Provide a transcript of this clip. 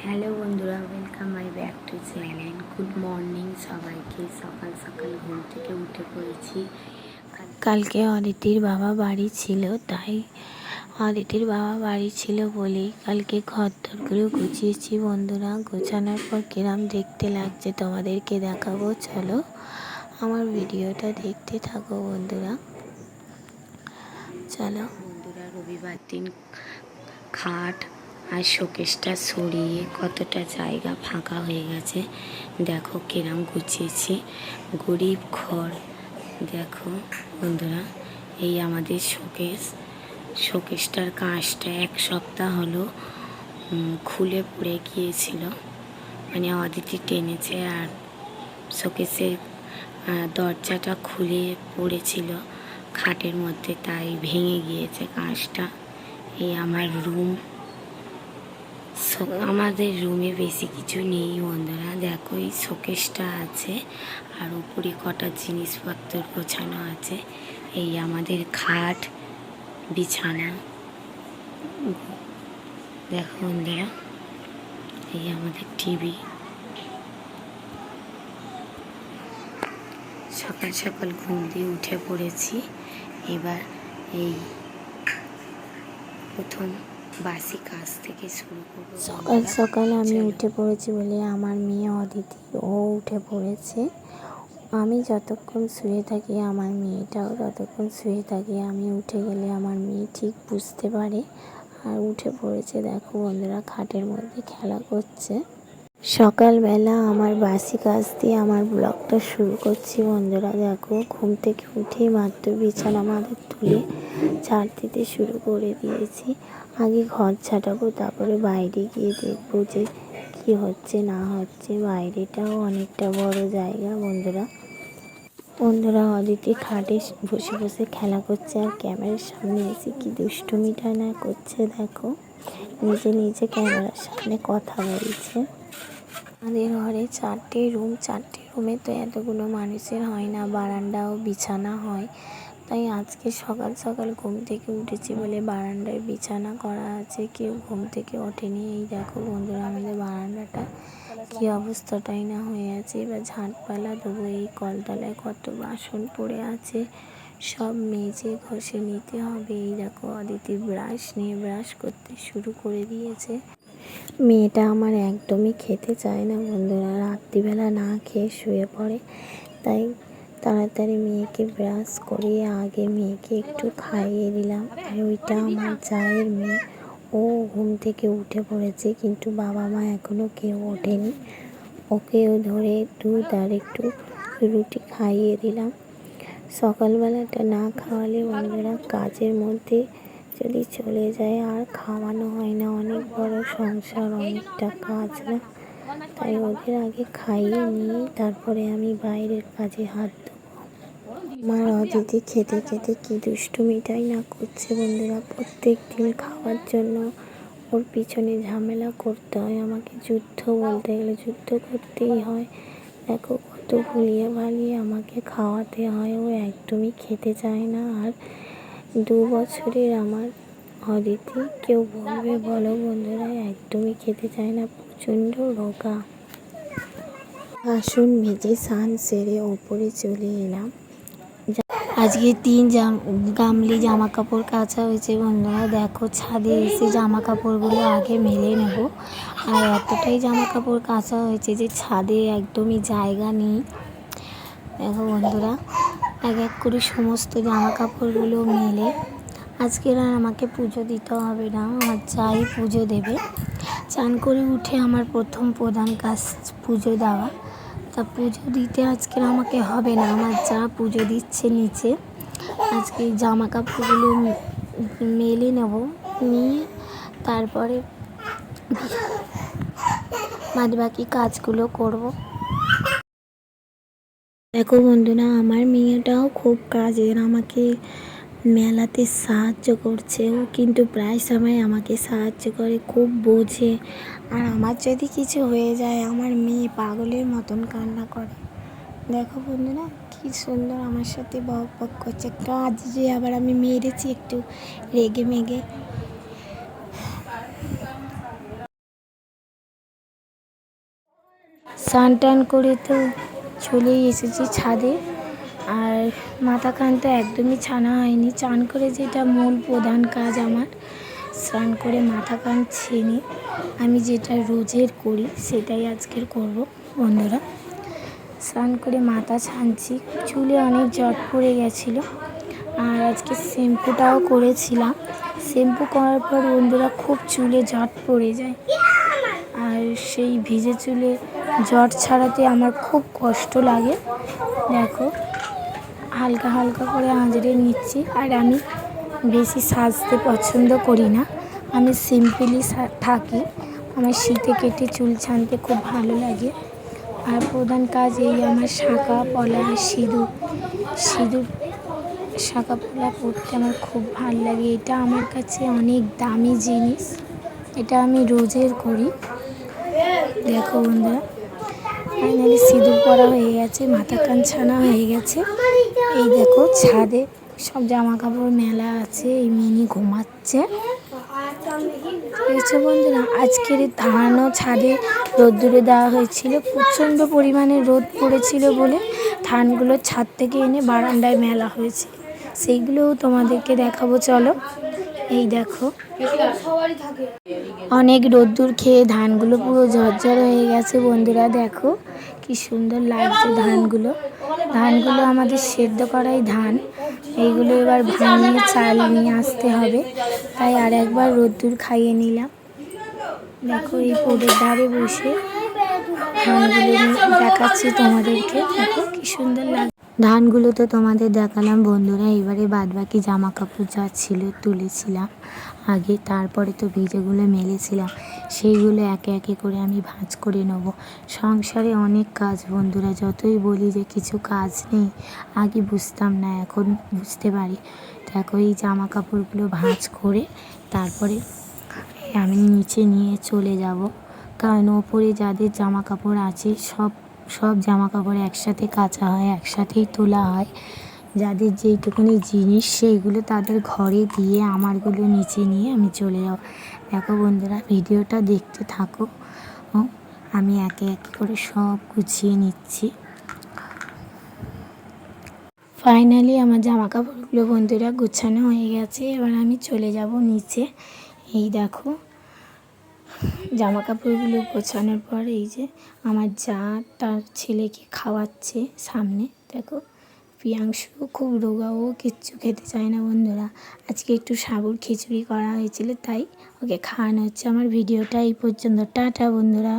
Hello বন্ধুরা, welcome my back to channel. Good morning সবাইকে। সকাল সকাল ঘুম থেকে উঠে পড়েছি। কালকে অদিতির বাবা বাড়ি ছিল, তাই অদিতির বাবা বাড়ি ছিল বলেই কালকে ঘর দরগুলো গুছিয়েছি বন্ধুরা। গোছানোর পর কিরম দেখতে লাগছে তোমাদেরকে দেখাবো, চলো আমার ভিডিওটা দেখতে থাকো বন্ধুরা। চলো বন্ধুরা, রবিবার দিন খাট আর শোকেসটা সরিয়ে কতটা জায়গা ফাঁকা হয়ে গেছে। দেখো কিরম গুছিয়েছি, গরিব ঘর। দেখো বন্ধুরা, এই আমাদের শোকেসটার কাঁচটা এক সপ্তাহ হলো খুলে পড়ে গিয়েছিল, মানে অদিতি টেনেছে আর শোকেসের দরজাটা খুলে পড়েছিল খাটের মধ্যে, তাই ভেঙে গিয়েছে কাঁচটা। এই আমার রুম, আমাদের রুমে বেশি কিছু নেই বন্ধুরা। দেখো এই শোকেসটা আছে আর উপরে কটা জিনিসপত্র গোছানো আছে। এই আমাদের খাট, বিছানা। দেখো বন্ধুরা, এই আমাদের টিভি। সকাল সকাল ঘুম দিয়ে উঠে পড়েছি। এবার এই প্রথম বাসি কাজ থেকে শুরু করব। সকাল সকাল আমি উঠে পড়েছি বলে আমার মেয়ে অদিতি ও উঠে পড়েছে। আমি যতক্ষণ শুয়ে থাকি আমার মেয়েটাও ততক্ষণ শুয়ে থাকে। আমি উঠে গেলে আমার মেয়ে ঠিক বুঝতে পারে আর উঠে পড়েছে। দেখো বন্ধুরা, খাটের মধ্যে খেলা করছে। সকালবেলা আমার বাসি কাজ দিয়ে আমার ব্লগটা শুরু করছি বন্ধুরা। দেখো ঘুম থেকে উঠেই মাত্র বিছানা মাদুর তুলে ঝাড় দিতে শুরু করে দিয়েছি। আগে ঘর ছাটাবো, তারপরে বাইরে গিয়ে দেখবো যে কি হচ্ছে না হচ্ছে। বাইরেটাও অনেকটা বড় জায়গা বন্ধুরা অদিতি খাটে বসে বসে খেলা করছে আর ক্যামেরার সামনে এসে কি দুষ্টুমিটা না করছে। দেখো নিজে নিজে ক্যামেরার সামনে কথা বলছে। আমাদের ঘরে 4টে রুম, 4টে রুমে তো এতগুলো মানুষের হয় না, বারান্দাও বিছানা হয়। তাই আজকে সকাল সকাল ঘুম থেকে উঠেছি বলে বারান্দায় বিছানা করা আছে, কেউ ঘুম থেকে ওঠেনি। এই দেখো বন্ধুরা, আমাদের বারান্দাটা কী অবস্থাটাই না হয়ে আছে। এবার ঝাঁটপালা দেবো। এই কলতলায় কত বাসন পড়ে আছে, সব মেজে ঘষে নিতে হবে। এই দেখো অদিতি ব্রাশ নিয়ে ব্রাশ করতে শুরু করে দিয়েছে। মেয়েটা আমার একদমই খেতে চায় না বন্ধুরা, রাত্রিবেলা না খেয়ে শুয়ে পড়ে। তাই তাড়াতাড়ি মেয়েকে ব্রাশ করিয়ে আগে মেয়েকে একটু খাইয়ে দিলাম। আর ওইটা আমার জায়ের মেয়ে, ও ঘুম থেকে উঠে পড়েছে, কিন্তু বাবা মা এখনও কেউ ওঠেনি। ওকেও ধরে দুধ আর একটু রুটি খাইয়ে দিলাম। সকালবেলাটা না খাওয়ালে বন্ধুরা কাজের মধ্যে যদি চলে যায় আর খাওয়ানো হয় না। অনেক বড় সংসার, অনেকটা কাজ না, তাই ওদের আগে খাইয়ে নিয়ে তারপরে আমি বাইরের কাজে হাত দেবো। আমার অদিতি খেতে খেতে কি দুষ্টুমিটাই না করছে বন্ধুরা। প্রত্যেক দিন খাওয়ার জন্য ওর পিছনে ঝামেলা করতে হয়, আমাকে যুদ্ধ বলতে গেলে যুদ্ধ করতেই হয়। দেখো কত ভুলিয়ে ভালিয়ে আমাকে খাওয়াতে হয়, ও একদমই খেতে চায় না। আর 2 বছরের আমার অদিতি, কেউ বলবে বলো বন্ধুরা, একদমই খেতে চায় না, প্রচণ্ড রোগা। বাসন মেজে স্নান সেরে ওপরে চলে এলাম। আজকে 3 গামলি জামা কাপড় কাচা হয়েছে বন্ধুরা। দেখো ছাদে এসে জামা কাপড়গুলো আগে মেলে নেব। আর এতটাই জামা কাপড় কাচা হয়েছে যে ছাদে একদমই জায়গা নেই। দেখো বন্ধুরা, এক এক করে সমস্ত জামা কাপড়গুলো মেলে আজকে আর আমাকে পুজো দিতে হবে না, আমার যাই পুজো দেবে। চান করে উঠে আমার প্রথম প্রধান কাজ পুজো দেওয়া। তা পুজো দিতে আজকে আমাকে হবে না, আমার যা পুজো দিচ্ছে নিচে। আজকে জামা কাপড়গুলো মেলে নেব, নিয়ে তারপরে বাদবাকি কাজগুলো করব। দেখো বন্ধুরা, আমার মেয়েটাও খুব কাজের, আমাকে মেলাতে সাহায্য করছে। ও কিন্তু প্রায় সময় আমাকে সাহায্য করে, খুব বোঝে। আর আমার যদি কিছু হয়ে যায় আমার মেয়ে পাগলের মতন কান্না করে। দেখো বন্ধুরা কি সুন্দর আমার সাথে বক বক করছে। কাজ যে আবার আমি মেরেছি একটু রেগে মেগে। স্নান টান করে তো চলেই এসেছি ছাদে। আর মাথা কান তো একদমই ছানা হয়নি। চান করে যেটা মূল প্রধান কাজ আমার, স্নান করে মাথা কান ছেনে আমি যেটা রোজের করি সেটাই আজকের করব বন্ধুরা। স্নান করে মাথা ছানছি, চুলে অনেক জট পড়ে গেছিলো। আর আজকে শ্যাম্পুটাও করেছিলাম। শ্যাম্পু করার পর বন্ধুরা খুব চুলে জট পড়ে যায়, আর সেই ভিজে চুলে জট ছাড়াতে আমার খুব কষ্ট লাগে। দেখো হালকা হালকা করে আঁচড়ে নিচ্ছি। আর আমি বেশি সাজতে পছন্দ করি না, আমি সিম্পলি থাকি। আমার শীতে কেটে চুল ছানতে খুব ভালো লাগে। আর প্রধান কাজ এই আমার শাঁখা পলা সিঁদুর শাঁখা পলা পরতে আমার খুব ভালো লাগে। এটা আমার কাছে অনেক দামি জিনিস, এটা আমি রোজের করি। দেখো বন্ধুরা, ফাইনালি সিঁদুর পরা হয়ে গেছে, মাথা কান ছানা হয়ে গেছে। এই দেখো ছাদে সব জামা কাপড় মেলা আছে, এই মিনি ঘুমাচ্ছে। দেখছো বন্ধুরা, আজকের ধানও ছাদে রোদ্দুরে দেওয়া হয়েছিল। প্রচণ্ড পরিমাণে রোদ পড়েছিল বলে ধানগুলো ছাদ থেকে এনে বারান্দায় মেলা হয়েছে, সেইগুলোও তোমাদেরকে দেখাবো চলো। এই দেখো অনেক রোদ্দুর খেয়ে ধানগুলো পুরো ঝরঝর হয়ে গেছে বন্ধুরা। দেখো কি সুন্দর লাগছে ধানগুলো। ধানগুলো আমাদের সেদ্ধ করাই ধান, এইগুলো এবার ভাঙিয়ে চাল নিয়ে আসতে হবে, তাই আর একবার রোদ্দুর খাইয়ে নিলাম। দেখো এই পোড়ের ধারে বসে ধানগুলো দেখাচ্ছি তোমাদেরকে। দেখো কি সুন্দর লাগে। ধানগুলো তো তোমাদের দেখালাম বন্ধুরা। এবারে বাদবাকি জামা কাপড় যা ছিল তুলেছিলাম আগে, তারপরে তো ভিজেগুলো মেলেছিলাম, সেইগুলো একে একে করে আমি ভাঁজ করে নেব। সংসারে অনেক কাজ বন্ধুরা, যতই বলি যে কিছু কাজ নেই, আগে বুঝতাম না, এখন বুঝতে পারি। দেখো এই জামা কাপড়গুলো ভাঁজ করে তারপরে আমি নিচে নিয়ে চলে যাব, কারণ ওপরে যাদের জামা কাপড় আছে সব জামা কাপড় একসাথে কাচা হয়, একসাথেই তোলা হয়। যাদের যেইটুকুনি জিনিস সেইগুলো তাদের ঘরে দিয়ে আমারগুলো নিচে নিয়ে আমি চলে যাব। দেখো বন্ধুরা, ভিডিওটা দেখতে থাকো, আমি একে একে করে সব গুছিয়ে নিচ্ছি। ফাইনালি আমার জামা কাপড়গুলো বন্ধুরা গুছানো হয়ে গেছে, এবার আমি চলে যাব নিচে। এই দেখো জামা কাপড়গুলো গোছানোর পর এই যে আমার যা তার ছেলেকে খাওয়াচ্ছে সামনে। দেখো প্রিয়াংশু খুব রোগা, ও কিচ্ছু খেতে চায় না বন্ধুরা। আজকে একটু সাবুর খিচুড়ি করা হয়েছিল, তাই ওকে খাওয়ানো হচ্ছে। আমার ভিডিওটা এই পর্যন্ত, টাটা বন্ধুরা।